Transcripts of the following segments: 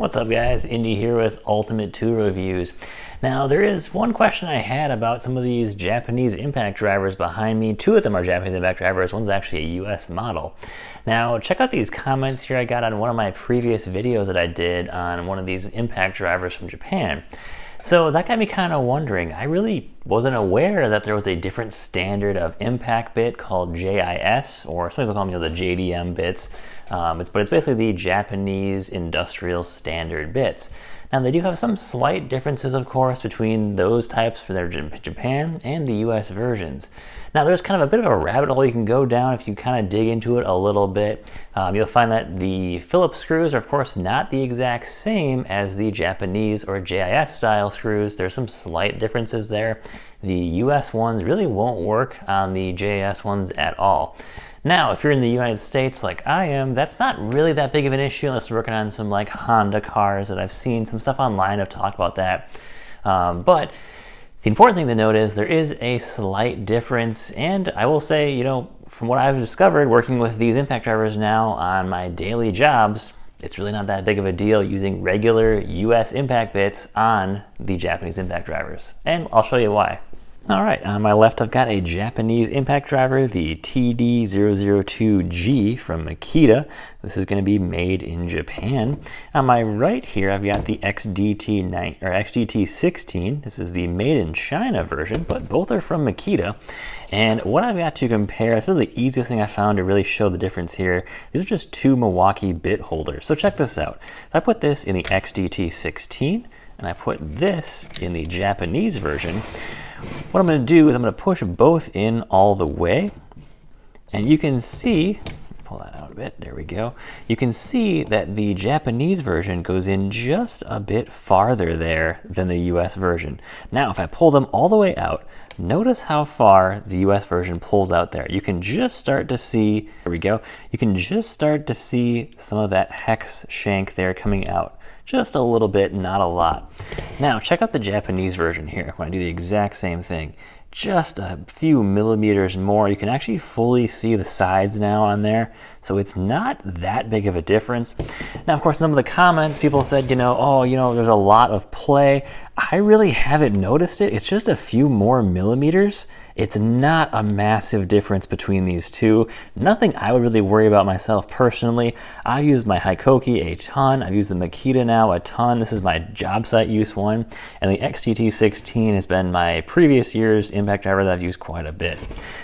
What's up guys, Indy here with Ultimate Tool Reviews. Now there is one question I had about some of these Japanese impact drivers behind me. Two of them are Japanese impact drivers, one's actually a US model. Now check out these comments here I got on one of my previous videos that I did on one of these impact drivers from Japan. So that got me kind of wondering. I really wasn't aware that there was a different standard of impact bit called JIS, or some people call them the JDM bits. But it's basically the Japanese industrial standard bits. Now they do have some slight differences, of course, between those types for their Japan and the US versions. Now there's kind of a bit of a rabbit hole you can go down if you kind of dig into it a little bit. You'll find that the Phillips screws are, of course, not the exact same as the Japanese or JIS style screws. There's some slight differences there. The US ones really won't work on the JIS ones at all. Now, if you're in the United States like I am, that's not really that big of an issue unless you're working on some like Honda cars that I've seen. Some stuff online have talked about that. But the important thing to note is there is a slight difference. And I will say, you know, from what I've discovered working with these impact drivers now on my daily jobs, it's really not that big of a deal using regular US impact bits on the Japanese impact drivers. And I'll show you why. All right, on my left I've got a Japanese impact driver, the TD002G from Makita. This is going to be made in Japan. On my right here I've got the XDT16. This is the made in China version, but both are from Makita. And what I've got to compare, this is the easiest thing I found to really show the difference here. These are just two Milwaukee bit holders. So check this out. If I put this in the XDT16 and I put this in the Japanese version, what I'm going to do is I'm going to push both in all the way, and you can see, pull that out a bit, there we go. You can see that the Japanese version goes in just a bit farther there than the US version. Now, if I pull them all the way out, notice how far the US version pulls out there. You can just start to see, there we go, you can just start to see some of that hex shank there coming out. Just a little bit, not a lot. Now check out the Japanese version here. When I do the exact same thing, just a few millimeters more. You can actually fully see the sides now on there. So it's not that big of a difference. Now, of course, some of the comments, people said, oh, there's a lot of play. I really haven't noticed it. It's just a few more millimeters. It's not a massive difference between these two. Nothing I would really worry about myself personally. I've used my Hikoki a ton. I've used the Makita now a ton. This is my job site use one. And the XTT16 has been my previous year's impact driver that I've used quite a bit.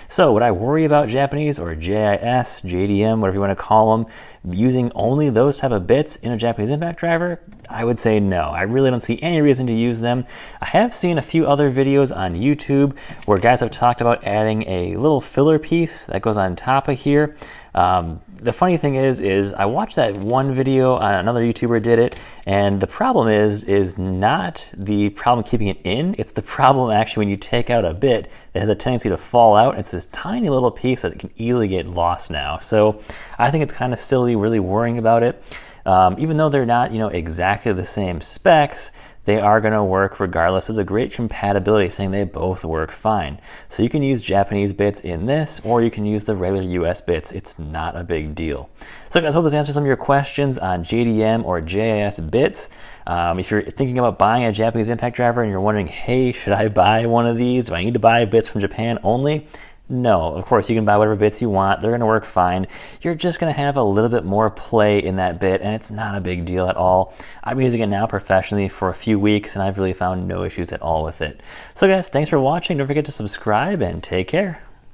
So would I worry about Japanese or JIS, JDM, whatever you want to call them, using only those type of bits in a Japanese impact driver? I would say no. I really don't see any reason to use them. I have seen a few other videos on YouTube where guys have talked about adding a little filler piece that goes on top of here. The funny thing is I watched that one video, another YouTuber did it, and the problem is not the problem keeping it in, it's the problem actually when you take out a bit that has a tendency to fall out. It's this tiny little piece that can easily get lost now. So I think it's kind of silly really worrying about it. Even though they're not, exactly the same specs, they are going to work regardless. It's a great compatibility thing. They both work fine. So you can use Japanese bits in this, or you can use the regular US bits. It's not a big deal. So guys, hope this answers some of your questions on JDM or JIS bits. If you're thinking about buying a Japanese impact driver and you're wondering, hey, should I buy one of these? Do I need to buy bits from Japan only? No, of course you can buy whatever bits you want. They're going to work fine. You're just going to have a little bit more play in that bit, and it's not a big deal at all. I'm using it now professionally for a few weeks, and I've really found no issues at all with it. So guys, thanks for watching. Don't forget to subscribe, and take care.